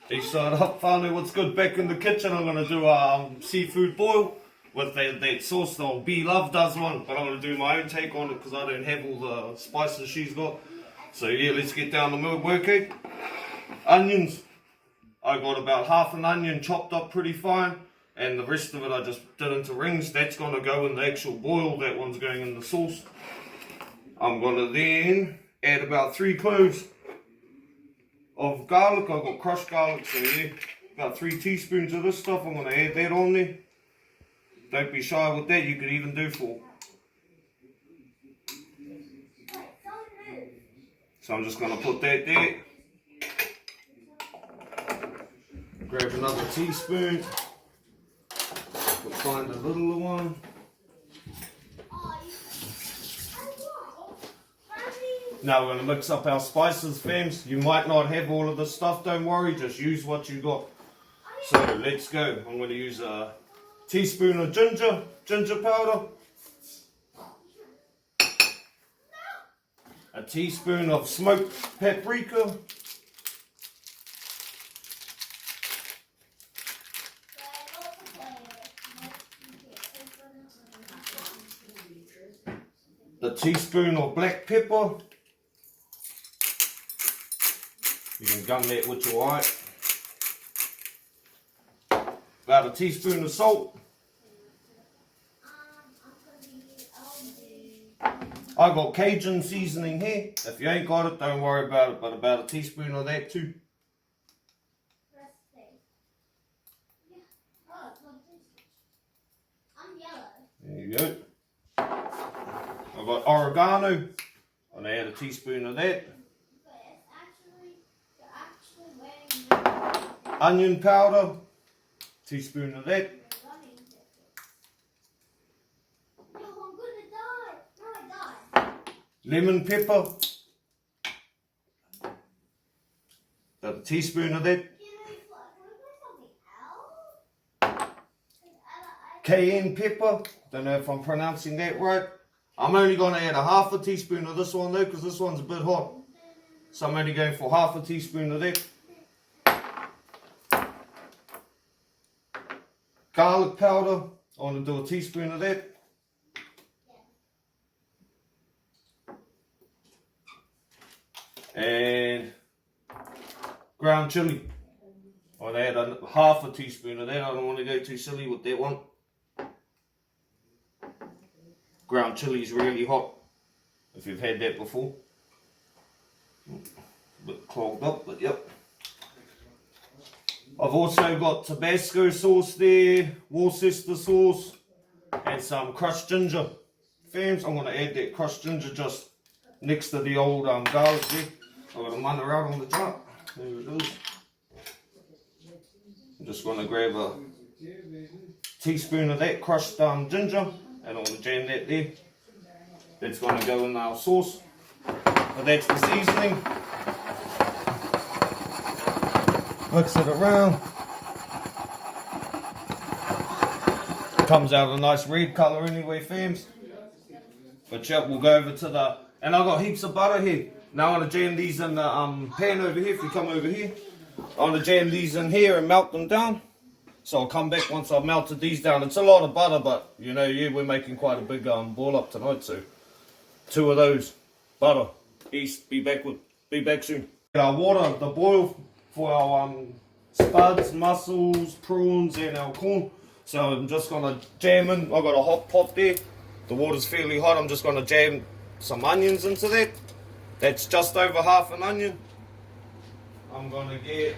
Eastside up, family, what's good? Back in the kitchen, I'm going to do a seafood boil with that sauce that B Love does one, but I'm going to do my own take on it because I don't have all the spices she's got. So yeah, let's get down to work, eh? Onions. I got about half an onion chopped up pretty fine, and the rest of it I just did into rings. That's going to go in the actual boil, that one's going in the sauce. I'm going to then add about 3 cloves of garlic. I've got crushed garlic, so yeah, about 3 teaspoons of this stuff. I'm going to add that on there. Don't be shy with that, you could even do 4. So I'm just going to put that there. Grab another teaspoon. Find a littler one. Now we're going to mix up our spices, fams. You might not have all of this stuff, don't worry, just use what you got. So let's go. I'm going to use a teaspoon of ginger powder, a teaspoon of smoked paprika, a teaspoon of black pepper. You can gun that with your eye. About a teaspoon of salt. I got Cajun seasoning here. If you ain't got it, don't worry about it, but about a teaspoon of that too. There you go. I've got oregano. I'm going to add a teaspoon of that. Onion powder, teaspoon of that. Lemon pepper, about a teaspoon of that. Cayenne pepper, don't know if I'm pronouncing that right. I'm only going to add a half a teaspoon of this one though, because this one's a bit hot. So I'm only going for half a teaspoon of that. Garlic powder, I want to do a teaspoon of that. And ground chili, I want to add a half a teaspoon of that. I don't want to go too silly with that one. Ground chili is really hot, if you've had that before. A bit clogged up, but yep. I've also got Tabasco sauce there, Worcester sauce, and some crushed ginger. Fams, I'm going to add that crushed ginger just next to the old garlic there. I've got a munner out on the jar. There it is. I'm just going to grab a teaspoon of that crushed ginger, and I'm going to jam that there. That's going to go in our sauce. But that's the seasoning. Mix it around. Comes out a nice red colour anyway, fams. But yep, we'll go over to the... And I've got heaps of butter here. Now I'm going to jam these in the pan over here. If you come over here, I'm going to jam these in here and melt them down. So I'll come back once I've melted these down. It's a lot of butter, but you know, yeah, we're making quite a big ball up tonight. So 2 of those butter. East, be back soon. Our water, the boil for our spuds, mussels, prawns, and our corn. So I'm just going to jam in. I've got a hot pot there. The water's fairly hot. I'm just going to jam some onions into that. That's just over half an onion. I'm going to get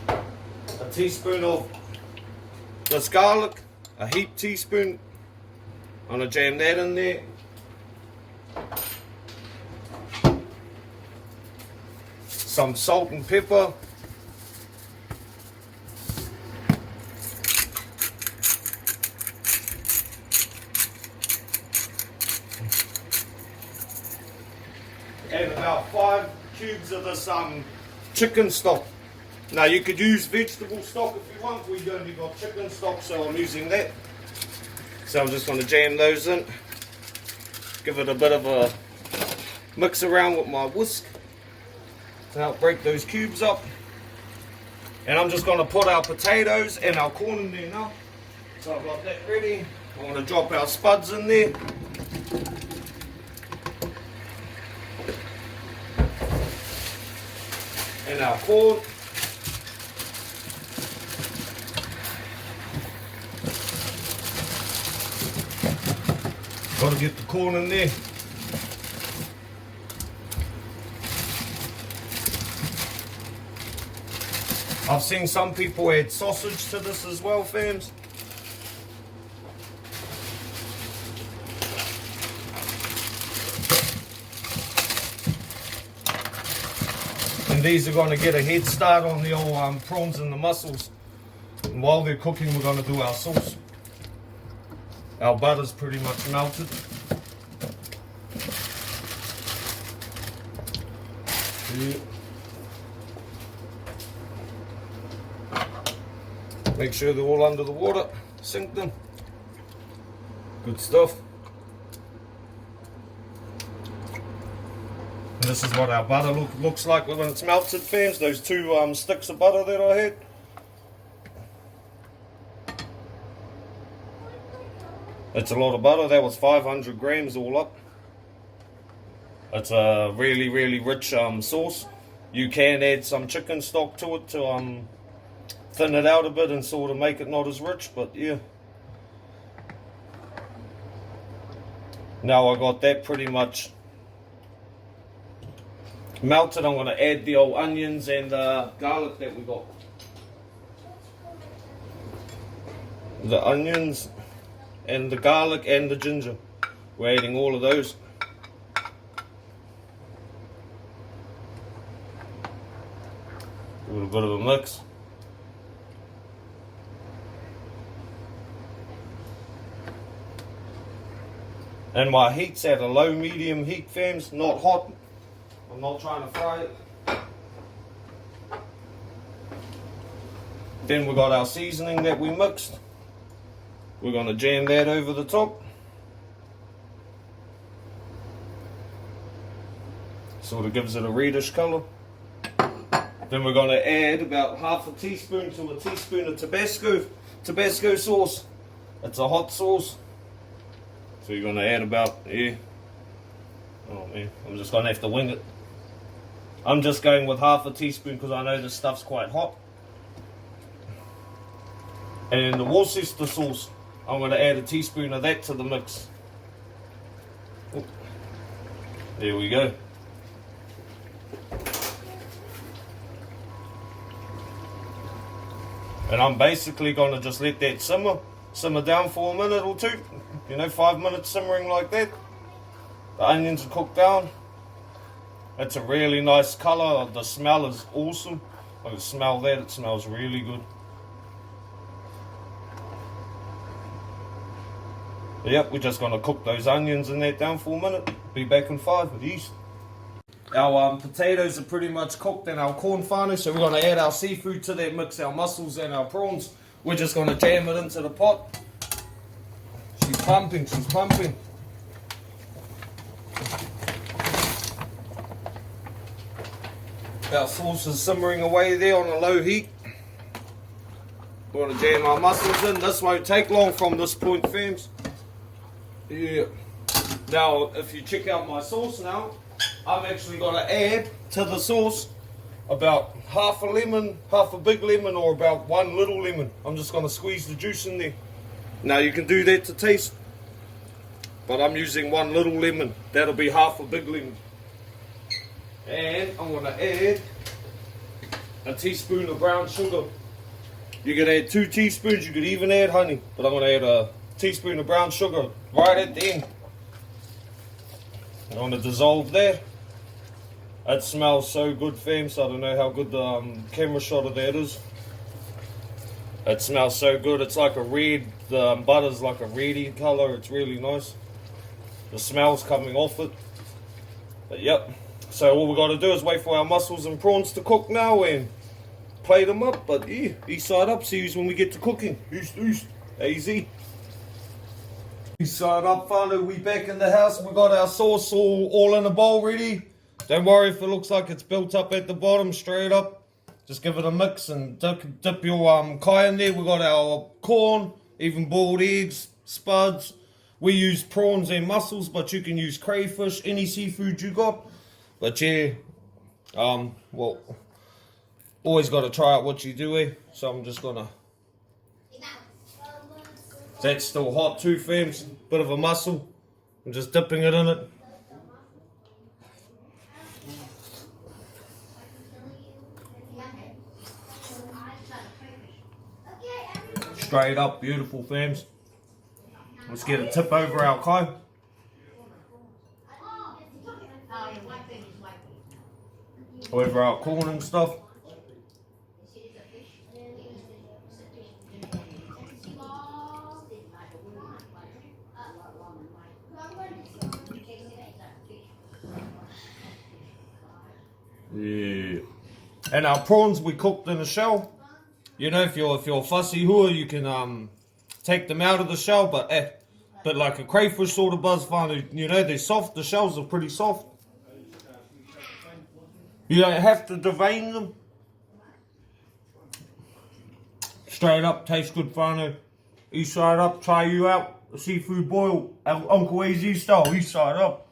a teaspoon of this garlic, a heaped teaspoon. I'm going to jam that in there. Some salt and pepper. And about 5 cubes of this chicken stock. Now you could use vegetable stock if you want. We've only got chicken stock, so I'm using that. So I'm just going to jam those in. Give it a bit of a mix around with my whisk to help break those cubes up. And I'm just going to put our potatoes and our corn in there now. So I've got that ready. I'm going to drop our spuds in there. And our corn. Got to get the corn in there. I've seen some people add sausage to this as well, fams. And these are going to get a head start on the old prawns and the mussels. And while they're cooking, we're going to do our sauce. Our butter's pretty much melted. Yeah. Make sure they're all under the water. Sink them. Good stuff. And this is what our butter looks like when it's melted, fams. Those two sticks of butter that I had. It's a lot of butter. That was 500 grams all up. It's a really, really rich sauce. You can add some chicken stock to it to thin it out a bit and sort of make it not as rich, but yeah. Now I got that pretty much melted. I'm going to add the old onions and garlic that we got. The onions and the garlic and the ginger. We're adding all of those. Give it a bit of a mix. And my heat's at a low medium heat, fams, not hot. I'm not trying to fry it. Then we got our seasoning that we mixed. We're going to jam that over the top. Sort of gives it a reddish color. Then we're going to add about half a teaspoon to a teaspoon of Tabasco sauce. It's a hot sauce. So you're going to add about, yeah. Oh man, I'm just going to have to wing it. I'm just going with half a teaspoon because I know this stuff's quite hot. And the Worcester sauce, I'm going to add a teaspoon of that to the mix. Oop. There we go. And I'm basically going to just let that simmer down for a minute or two. You know, 5 minutes simmering like that. The onions are cooked down. It's a really nice color. The smell is awesome. I can smell that. It smells really good. Yep, we're just going to cook those onions and that down for a minute. Be back in 5 with these. Our potatoes are pretty much cooked and our corn whānau, so we're going to add our seafood to that mix, our mussels and our prawns. We're just going to jam it into the pot. She's pumping, she's pumping. Our sauce is simmering away there on a low heat. We're going to jam our mussels in. This won't take long from this point, fams. Yeah. Now, if you check out my sauce now, I'm actually going to add to the sauce about half a lemon, half a big lemon, or about one little lemon. I'm just going to squeeze the juice in there. Now you can do that to taste, but I'm using one little lemon. That'll be half a big lemon. And I'm going to add a teaspoon of brown sugar. You could add 2 teaspoons, you could even add honey, but I'm going to add a teaspoon of brown sugar right at the end. I'm going to dissolve that. It smells so good, fam, so I don't know how good the camera shot of that is. It smells so good. It's like a red, the butter's like a reddy color. It's really nice. The smell's coming off it. But yep. So all we got to do is wait for our mussels and prawns to cook now and plate them up. But yeah, Eastside up. See you when we get to cooking. East, AZEE. Eastside up, whānau, we back in the house. We got our sauce all in a bowl ready. Don't worry if it looks like it's built up at the bottom, straight up. Just give it a mix and dip your kai in there. We got our corn, even boiled eggs, spuds. We use prawns and mussels, but you can use crayfish, any seafood you got. But yeah, well, always got to try out what you do, eh? So I'm just gonna. That's still hot too, fams. Bit of a mussel. I'm just dipping it in it. Straight up, beautiful, fams. Let's get a tip over our kai. Over our corn and stuff. Yeah. And our prawns we cooked in a shell. You know, if you're fussy hua, you can take them out of the shell, but like a crayfish sort of buzz fine, you know, they're soft. The shells are pretty soft. You don't have to devein them. Straight up, tastes good, whānau. Eastside up, try you out. A seafood boil, Uncle AZEE style, Eastside up.